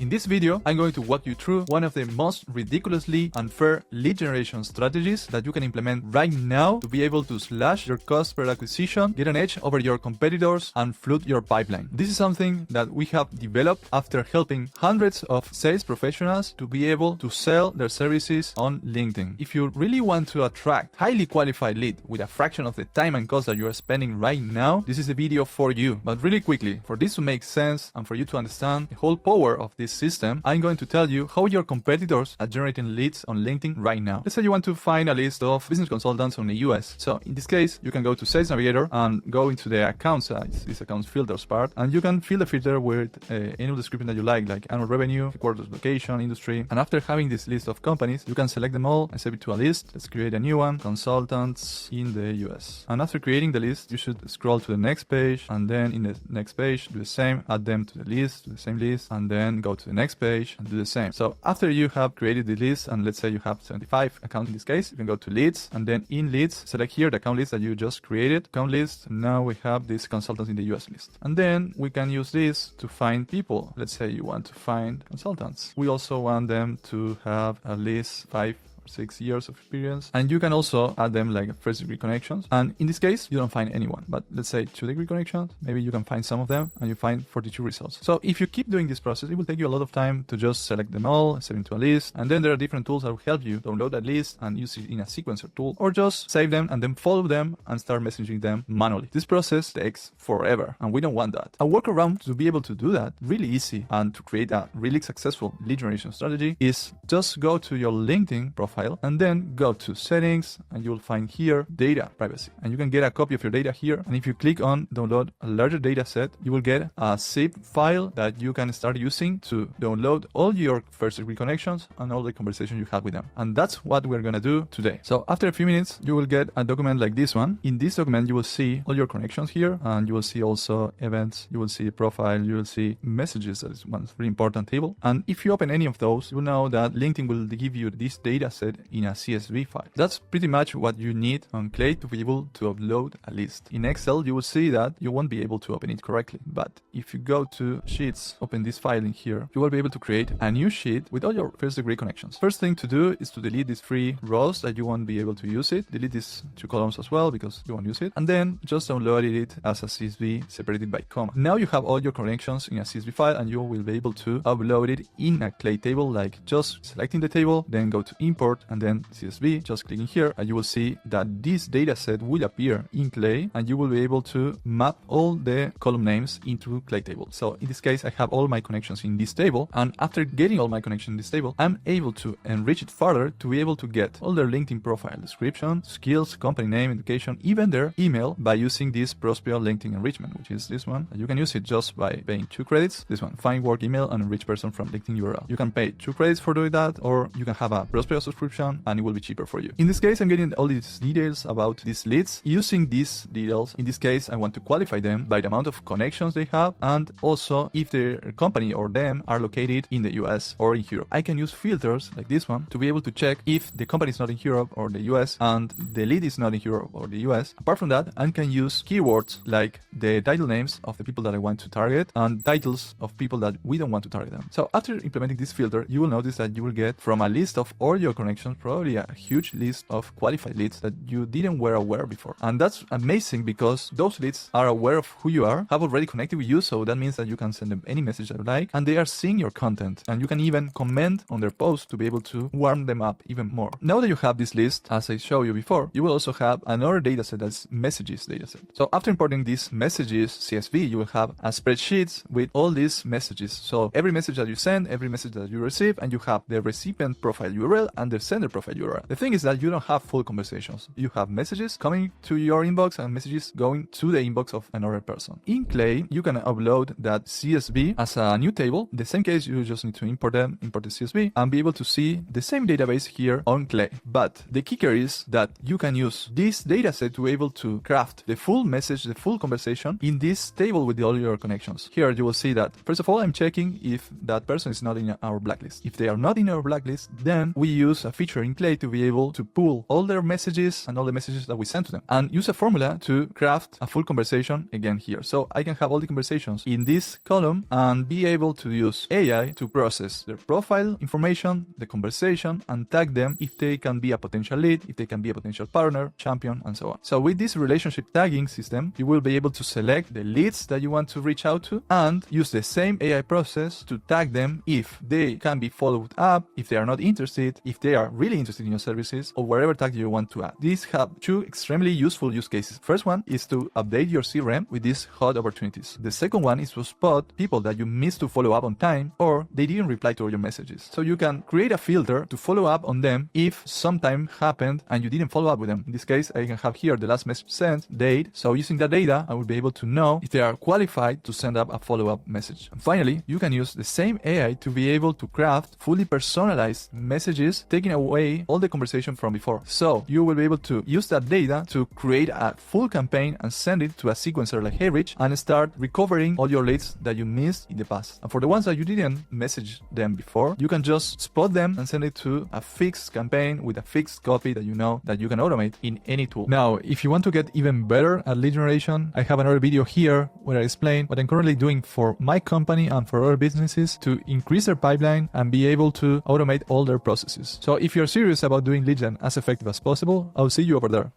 In this video, I'm going to walk you through one of the most ridiculously unfair lead generation strategies that you can implement right now to be able to slash your cost per acquisition, get an edge over your competitors, and flood your pipeline. This is something that we have developed after helping hundreds of sales professionals to be able to sell their services on LinkedIn. If you really want to attract highly qualified lead with a fraction of the time and cost that you are spending right now, this is a video for you. But really quickly, for this to make sense and for you to understand the whole power of this system, I'm going to tell you how your competitors are generating leads on LinkedIn right now. Let's say you want to find a list of business consultants on the US. So in this case, you can go to Sales Navigator and go into the account size, this account filters part, and you can fill the filter with any description that you like annual revenue, headquarters location, industry. And after having this list of companies, you can select them all and save it to a list. Let's create a new one, consultants in the US. And after creating the list, you should scroll to the next page, and then in the next page, do the same, add them to the list, to the same list, and then go to the next page and do the same. So after you have created the list, and let's say you have 75 accounts in this case, you can go to leads, and then in leads, select here the account list that you just created, account list. Now we have these consultants in the US list. And then we can use this to find people. Let's say you want to find consultants. We also want them to have at least 5 or 6 years of experience, and you can also add them like first degree connections. And in this case, you don't find anyone, but let's say 2-degree connections, maybe you can find some of them and you find 42 results. So if you keep doing this process, it will take you a lot of time to just select them all, save into a list, and then there are different tools that will help you download that list and use it in a sequencer tool, or just save them and then follow them and start messaging them manually. This process takes forever, and we don't want that. A workaround to be able to do that really easy and to create a really successful lead generation strategy is just go to your LinkedIn profile and then go to settings, and you will find here data privacy, and you can get a copy of your data here. And if you click on download a larger data set, you will get a zip file that you can start using to download all your first degree connections and all the conversations you had with them. And that's what we're gonna do today. So after a few minutes, you will get a document like this one. In this document, you will see all your connections here, and you will see also events, you will see profile, you will see messages. That is one very important table. And if you open any of those, you will know that LinkedIn will give you this data set in a CSV file. That's pretty much what you need on Clay to be able to upload a list. In Excel, you will see that you won't be able to open it correctly. But if you go to Sheets, open this file in here, you will be able to create a new sheet with all your first degree connections. First thing to do is to delete these 3 rows that you won't be able to use it. Delete these 2 columns as well because you won't use it. And then just download it as a CSV separated by comma. Now you have all your connections in a CSV file, and you will be able to upload it in a Clay table, like just selecting the table, then go to import, and then CSV, just clicking here, and you will see that this data set will appear in Clay, and you will be able to map all the column names into Clay table. So in this case, I have all my connections in this table, and after getting all my connections in this table, I'm able to enrich it further to be able to get all their LinkedIn profile description, skills, company name, education, even their email by using this Prospero LinkedIn enrichment, which is this one. You can use it just by paying 2 credits. This one, find work email and enrich person from LinkedIn URL. You can pay 2 credits for doing that, or you can have a Prospero subscription and it will be cheaper for you. In this case, I'm getting all these details about these leads. Using these details, in this case, I want to qualify them by the amount of connections they have, and also if their company or them are located in the US or in Europe. I can use filters like this one to be able to check if the company is not in Europe or the US and the lead is not in Europe or the US. Apart from that, I can use keywords like the title names of the people that I want to target and titles of people that we don't want to target them. So after implementing this filter, you will notice that you will get from a list of all your connections probably a huge list of qualified leads that you didn't were aware before. And that's amazing because those leads are aware of who you are, have already connected with you, so that means that you can send them any message that you like, and they are seeing your content, and you can even comment on their posts to be able to warm them up even more. Now that you have this list, as I showed you before, you will also have another dataset that's messages dataset. So after importing these messages CSV, you will have a spreadsheet with all these messages. So every message that you send, every message that you receive, and you have the recipient profile URL and the sender profile URL. The thing is that you don't have full conversations. You have messages coming to your inbox and messages going to the inbox of another person. In Clay, you can upload that CSV as a new table. In the same case, you just need to import the CSV and be able to see the same database here on Clay. But the kicker is that you can use this dataset to be able to craft the full message, the full conversation in this table with all your connections. Here you will see that, first of all, I'm checking if that person is not in our blacklist. If they are not in our blacklist, then we use use a feature in Clay to be able to pull all their messages and all the messages that we send to them, and use a formula to craft a full conversation again here. So I can have all the conversations in this column and be able to use AI to process their profile information, the conversation, and tag them if they can be a potential lead, if they can be a potential partner, champion, and so on. So with this relationship tagging system, you will be able to select the leads that you want to reach out to and use the same AI process to tag them if they can be followed up, if they are not interested, if they are really interested in your services, or whatever tag you want to add. These have two extremely useful use cases. First one is to update your CRM with these hot opportunities. The second one is to spot people that you missed to follow up on time or they didn't reply to all your messages. So you can create a filter to follow up on them if some time happened and you didn't follow up with them. In this case, I can have here the last message sent, date. So using that data, I will be able to know if they are qualified to send up a follow-up message. And finally, you can use the same AI to be able to craft fully personalized messages, taking away all the conversation from before. So you will be able to use that data to create a full campaign and send it to a sequencer like HeyRich and start recovering all your leads that you missed in the past. And for the ones that you didn't message them before, you can just spot them and send it to a fixed campaign with a fixed copy that you know that you can automate in any tool. Now, if you want to get even better at lead generation, I have another video here where I explain what I'm currently doing for my company and for other businesses to increase their pipeline and be able to automate all their processes. So if you're serious about doing lead gen as effective as possible, I'll see you over there.